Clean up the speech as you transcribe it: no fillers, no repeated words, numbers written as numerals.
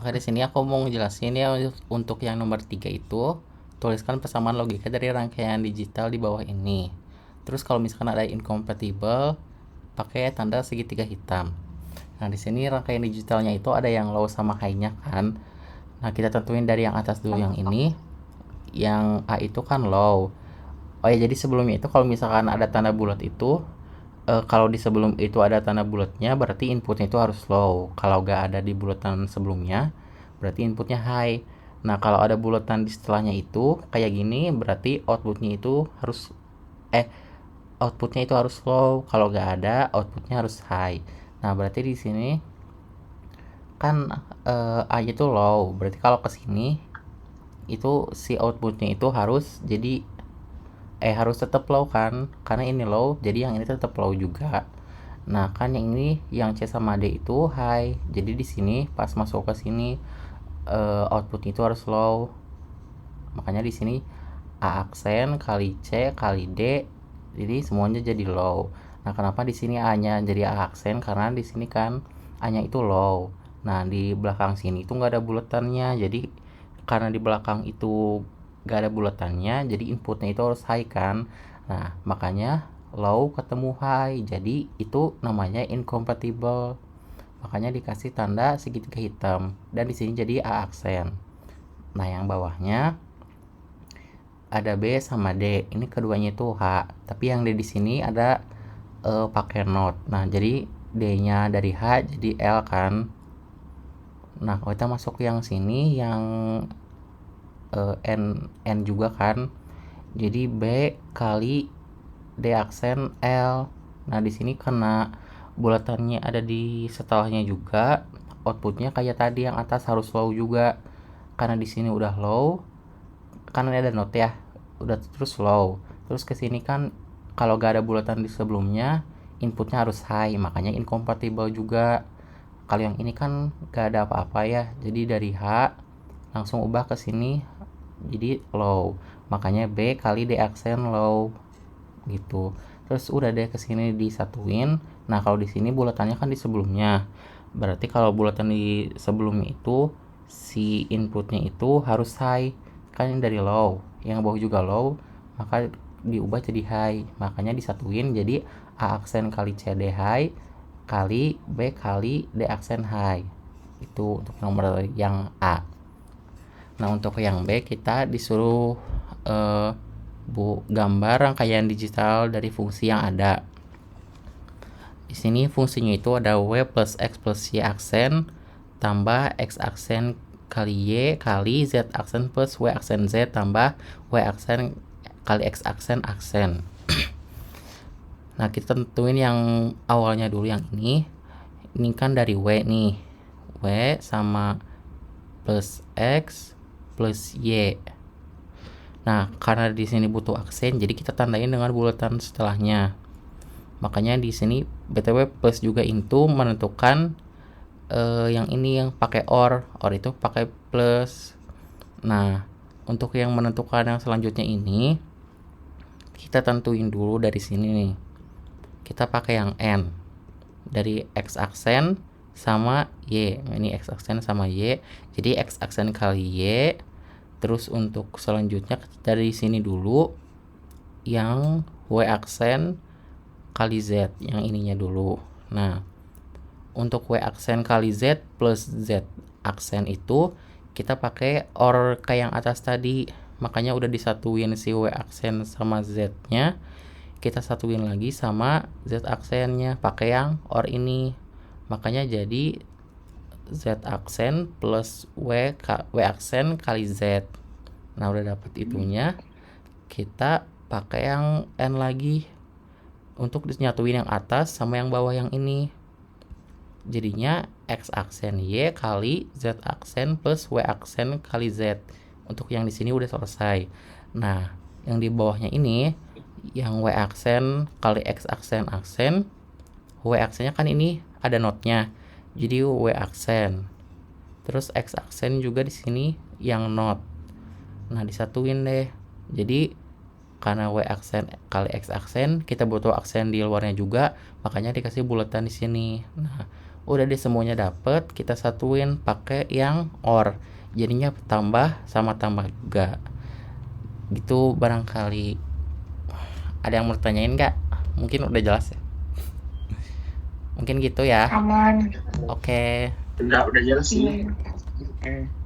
Oke, di sini aku mau ngejelasin ya untuk yang nomor 3 itu, tuliskan persamaan logika dari rangkaian digital di bawah ini. Terus kalau misalkan ada incompatible, pakai tanda segitiga hitam. Nah, di sini rangkaian digitalnya itu ada yang low sama high-nya kan. Nah, kita tentuin dari yang atas dulu yang ini. Yang A itu kan low. Oh ya, jadi sebelumnya itu kalau misalkan ada tanda bulat itu, kalau di sebelum itu ada tanda bulatnya berarti inputnya itu harus low. Kalau gak ada di bulatan sebelumnya berarti inputnya high. Nah, kalau ada bulatan di setelahnya itu kayak gini berarti eh outputnya itu harus low. Kalau gak ada outputnya harus high. Nah, berarti di sini kan A itu low. Berarti kalau ke sini itu si outputnya itu harus tetap low kan, karena ini low jadi yang ini tetap low juga. Nah, kan yang ini yang C sama D itu high, jadi di sini pas masuk ke sini outputnya itu harus low. Makanya di sini A aksen kali C kali D, jadi semuanya jadi low. Nah, kenapa di sini A-nya jadi A aksen? Karena di sini kan A-nya itu low. Nah, di belakang sini itu nggak ada buletannya, jadi karena di belakang itu nggak ada buletannya, jadi inputnya itu harus high kan. Nah, makanya low ketemu high, jadi itu namanya incompatible. Makanya dikasih tanda segitiga hitam dan di sini jadi A aksen. Nah, yang bawahnya ada B sama D. Ini keduanya itu H. Tapi yang D di sini ada pakai not. Nah, jadi D-nya dari H jadi L kan. Nah, kalau kita masuk yang sini yang N juga kan. Jadi B kali D aksen L. Nah, di sini karena bulatannya ada di setelahnya juga, outputnya kayak tadi yang atas harus low juga. Karena di sini udah low, kan ada note ya, udah terus low. Terus ke sini kan kalau gak ada bulatan di sebelumnya, inputnya harus high, makanya incompatible juga. Kalau yang ini kan gak ada apa-apa ya, jadi dari H langsung ubah ke sini jadi low. Makanya B kali D aksen low gitu. Terus udah deh ke sini disatuin. Nah, kalau di sini bulatannya kan di sebelumnya. Berarti kalau bulatan di sebelumnya itu si inputnya itu harus high. Kan yang dari low, yang bawah juga low, maka diubah jadi high. Makanya disatuin jadi A aksen kali C D high kali B kali D aksen high. Itu untuk nomor yang A. Nah, untuk yang B kita disuruh eh, gambar rangkaian digital dari fungsi yang ada. Di sini fungsinya itu ada W plus X plus Y aksen tambah X aksen kali Y kali Z aksen plus Y aksen Z tambah Y aksen kali X aksen aksen. Nah, kita tentuin yang awalnya dulu yang ini. Ini kan dari W nih. W sama plus X plus Y. Nah, karena di sini butuh aksen, jadi kita tandain dengan bulatan setelahnya. Makanya di sini btw plus juga into menentukan yang ini yang pakai or itu pakai plus. Nah, untuk yang menentukan yang selanjutnya ini kita tentuin dulu dari sini nih. Kita pakai yang n dari x aksen sama y. Ini x aksen sama y. Jadi x aksen kali y. Terus untuk selanjutnya dari sini dulu yang y aksen kali Z, yang ininya dulu. Nah, untuk W aksen kali Z plus Z aksen itu kita pakai OR kayak yang atas tadi. Makanya udah disatuin si W aksen sama Z-nya. Kita satuin lagi sama Z aksennya pakai yang OR ini. Makanya jadi Z aksen plus W aksen kali Z. Nah, udah dapet itunya. Kita pakai yang N lagi untuk dinyatuin yang atas sama yang bawah yang ini. Jadinya X aksen Y kali Z aksen plus Y aksen kali Z. Untuk yang di sini udah selesai. Nah, yang di bawahnya ini yang Y aksen kali X aksen aksen. Y aksennya kan ini ada notnya. Jadi Y aksen. Terus X aksen juga di sini yang not. Nah, disatuin deh. Jadi karena Y aksen kali X aksen kita butuh aksen di luarnya juga, makanya dikasih bulatan di sini. Nah, Udah deh semuanya dapet, kita satuin pakai yang OR. Jadinya tambah sama tambah juga. Gitu barangkali. Ada yang mau tanyain nggak? Mungkin udah jelas ya. Mungkin gitu ya. Aman. Oke. Udah jelas sih. Oke.